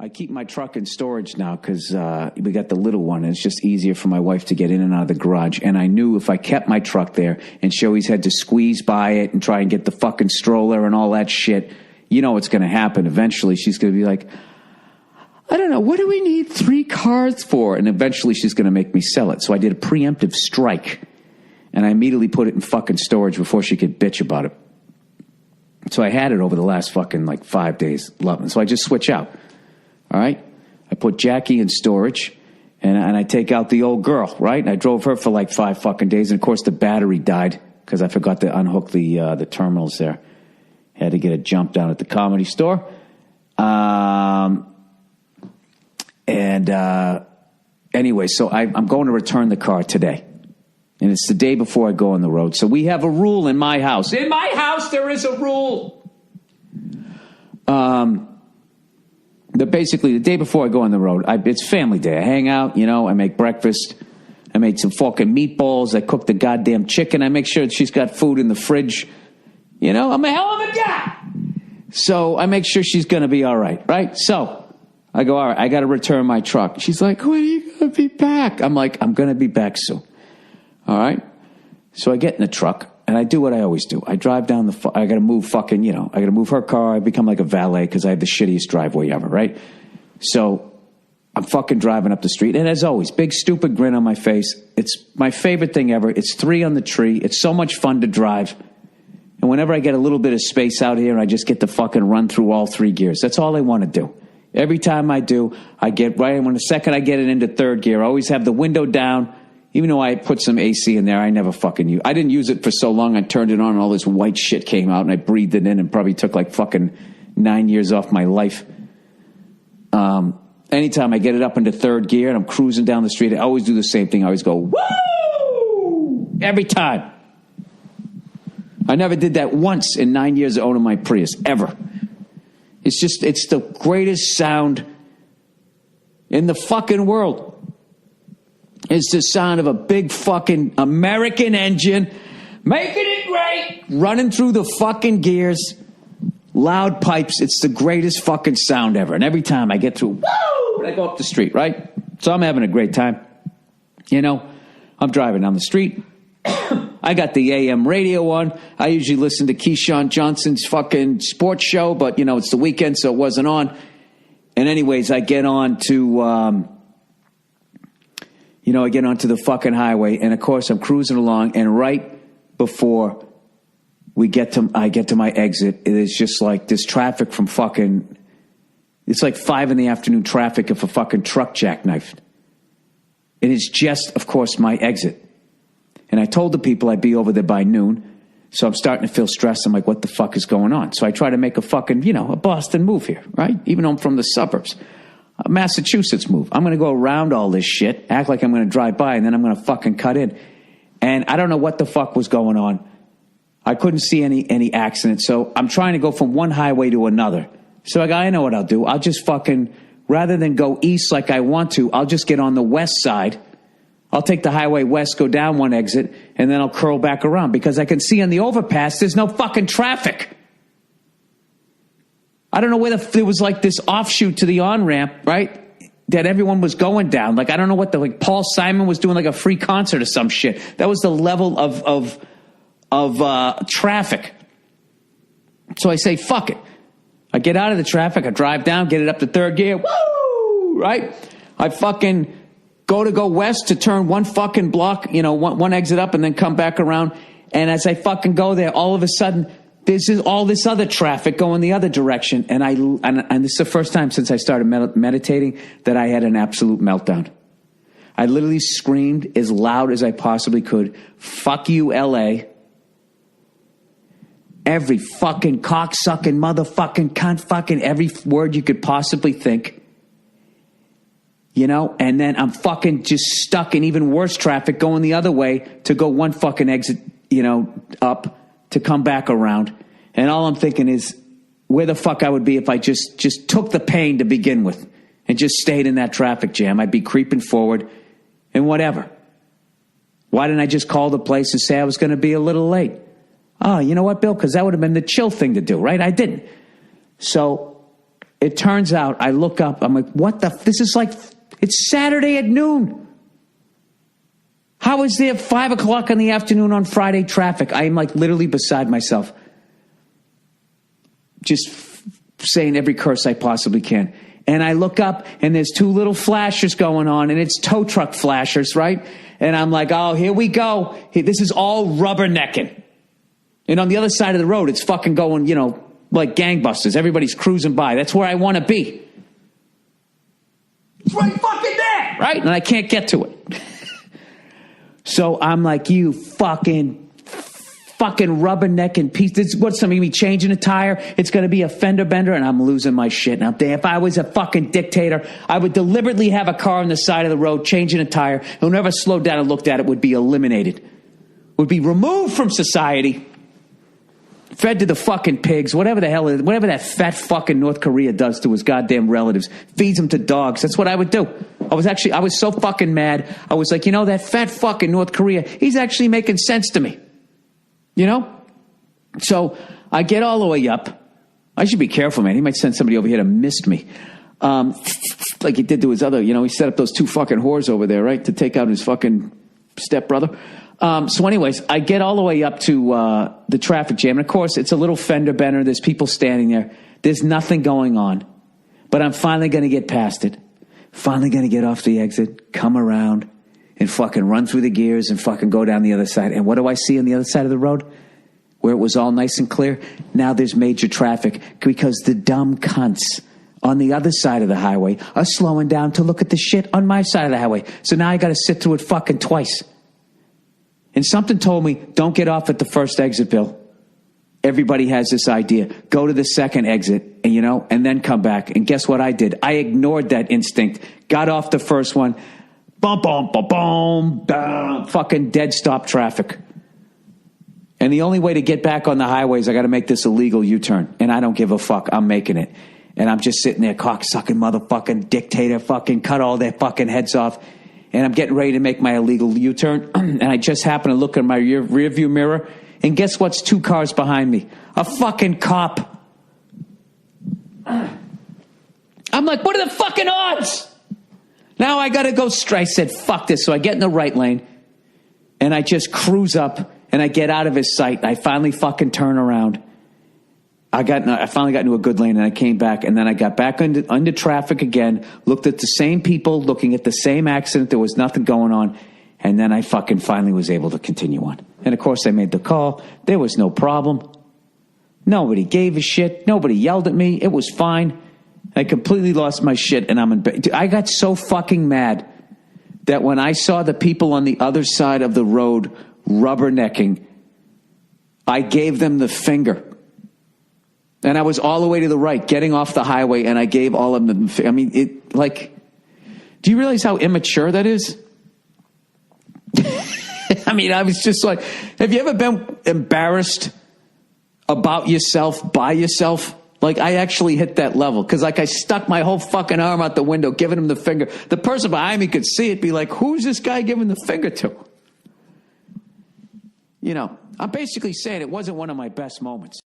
I keep my truck in storage now because we got the little one, and it's just easier for my wife to get in and out of the garage. And I knew if I kept my truck there and she always had to squeeze by it and try and get the fucking stroller and all that shit, you know what's going to happen. Eventually, she's going to be like, I don't know, what do we need 3 cars for? And eventually, she's going to make me sell it. So I did a preemptive strike, and I immediately put it in fucking storage before she could bitch about it. So I had it over the last fucking 5 days. Loving it. So I just switch out. All right, I put Jackie in storage, and I take out the old girl, right? And I drove her for 5 fucking days, and of course the battery died because I forgot to unhook the terminals there. Had to get a jump down at the Comedy Store, anyway, so I'm going to return the car today, and it's the day before I go on the road. So we have a rule in my house. In my house, there is a rule. But basically, the day before I go on the road, it's family day. I hang out, I make breakfast. I made some fucking meatballs. I cook the goddamn chicken. I make sure that she's got food in the fridge. I'm a hell of a guy. So I make sure she's going to be all right, right? So I go, all right, I got to return my truck. She's like, when are you going to be back? I'm like, I'm going to be back soon. All right? So I get in the truck. And I do what I always do. I drive down I got to move fucking, I got to move her car. I become like a valet because I have the shittiest driveway ever, right? So I'm fucking driving up the street. And as always, big stupid grin on my face. It's my favorite thing ever. It's 3 on the tree. It's so much fun to drive. And whenever I get a little bit of space out here, I just get to fucking run through all 3 gears. That's all I want to do. Every time I do, I get right. When the second I get it into 3rd gear, I always have the window down. Even though I put some AC in there, I never fucking use. I didn't use it for so long. I turned it on and all this white shit came out and I breathed it in and probably took fucking 9 years off my life. Anytime I get it up into 3rd gear and I'm cruising down the street, I always do the same thing. I always go, woo! Every time. I never did that once in 9 years of owning my Prius, ever. It's the greatest sound in the fucking world. It's the sound of a big fucking American engine, making it great, running through the fucking gears, loud pipes. It's the greatest fucking sound ever. And every time I get through, woo, I go up the street, right? So I'm having a great time. I'm driving down the street. I got the AM radio on. I usually listen to Keyshawn Johnson's fucking sports show, but, it's the weekend, so it wasn't on. And anyways, I get on to... I get onto the fucking highway, and of course I'm cruising along, and right before I get to my exit, it is just like this traffic from fucking, it's like 5 p.m. traffic if a fucking truck jackknifed. It is just, of course, my exit. And I told the people I'd be over there by noon, so I'm starting to feel stressed. I'm like, what the fuck is going on? So I try to make a fucking, a Boston move here, right? Even though I'm from the suburbs. Massachusetts move. I'm going to go around all this shit, act like I'm going to drive by, and then I'm going to fucking cut in. And I don't know what the fuck was going on. I couldn't see any accidents. So I'm trying to go from one highway to another. So I know what I'll do. I'll just fucking, rather than go east like I want to, I'll just get on the west side. I'll take the highway west, go down one exit, and then I'll curl back around because I can see on the overpass there's no fucking traffic. I don't know whether there was this offshoot to the on-ramp, right, that everyone was going down. I don't know what Paul Simon was doing a free concert or some shit. That was the level of traffic. So I say, fuck it. I get out of the traffic. I drive down, get it up to 3rd gear. Woo! Right? I fucking go west to turn one fucking block, one exit up and then come back around. And as I fucking go there, all of a sudden... This is all this other traffic going the other direction. And this is the first time since I started meditating that I had an absolute meltdown. I literally screamed as loud as I possibly could. Fuck you, LA. Every fucking cocksucking motherfucking cunt fucking every word you could possibly think. And then I'm fucking just stuck in even worse traffic going the other way to go one fucking exit, up. To come back around. And all I'm thinking is where the fuck I would be if I just took the pain to begin with and just stayed in that traffic jam. I'd be creeping forward and whatever. Why didn't I just call the place and say I was going to be a little late? Oh, you know what, Bill? Because that would have been the chill thing to do, right? I didn't. So it turns out, I look up, I'm like, what the, this is like, it's Saturday at noon. How is there 5 o'clock in the afternoon on Friday traffic? I am like literally beside myself. Just saying every curse I possibly can. And I look up and there's 2 little flashers going on, and it's tow truck flashers, right? And I'm like, oh, here we go. This is all rubbernecking. And on the other side of the road, it's fucking going, you know, like gangbusters. Everybody's cruising by. That's where I want to be. It's right fucking there, right? And I can't get to it. So I'm like, you fucking rubbernecking piece. This is what's something me changing a tire. It's going to be a fender bender, and I'm losing my shit. And I'm thinking, if I was a fucking dictator, I would deliberately have a car on the side of the road changing a tire. Whoever slowed down and looked at it would be eliminated, would be removed from society, fed to the fucking pigs, whatever the hell, whatever that fat fucking North Korea does to his goddamn relatives, feeds them to dogs. That's what I would do. I was so fucking mad. I was like, you know, that fat fucking North Korea, he's actually making sense to me. You know? So I get all the way up. I should be careful, man. He might send somebody over here to mist me. Like he did to his other, you know, he set up those 2 fucking whores over there, right? To take out his fucking stepbrother. So anyways, I get all the way up to the traffic jam. And of course, it's a little fender bender. There's people standing there. There's nothing going on. But I'm finally going to get past it. Finally going to get off the exit, come around, and fucking run through the gears and fucking go down the other side. And what do I see on the other side of the road? Where it was all nice and clear? Now there's major traffic because the dumb cunts on the other side of the highway are slowing down to look at the shit on my side of the highway. So now I got to sit through it fucking twice. And something told me, don't get off at the first exit, Bill. Everybody has this idea. Go to the second exit, and, you know, and then come back. And guess what I did? I ignored that instinct. Got off the first one. Boom, boom, boom, boom, boom. Fucking dead stop traffic. And the only way to get back on the highway is I got to make this illegal U-turn. And I don't give a fuck. I'm making it. And I'm just sitting there, cocksucking motherfucking dictator, fucking cut all their fucking heads off. And I'm getting ready to make my illegal U-turn. And I just happen to look in my rear view mirror. And guess what's 2 cars behind me? A fucking cop. I'm like, what are the fucking odds? Now I got to go straight. I said, fuck this. So I get in the right lane. And I just cruise up. And I get out of his sight. I finally fucking turn around. I finally got into a good lane, and I came back, and then I got back under traffic again, looked at the same people, looking at the same accident. There was nothing going on, and then I fucking finally was able to continue on. And, of course, I made the call. There was no problem. Nobody gave a shit. Nobody yelled at me. It was fine. I completely lost my shit, and I'm in bed. I got so fucking mad that when I saw the people on the other side of the road rubbernecking, I gave them the finger. And I was all the way to the right, getting off the highway, and I gave all of them. I mean, it, like, do you realize how immature that is? I mean, I was just like, have you ever been embarrassed about yourself, by yourself? Like, I actually hit that level, because, like, I stuck my whole fucking arm out the window, giving him the finger. The person behind me could see it, be like, who's this guy giving the finger to? You know, I'm basically saying it wasn't one of my best moments.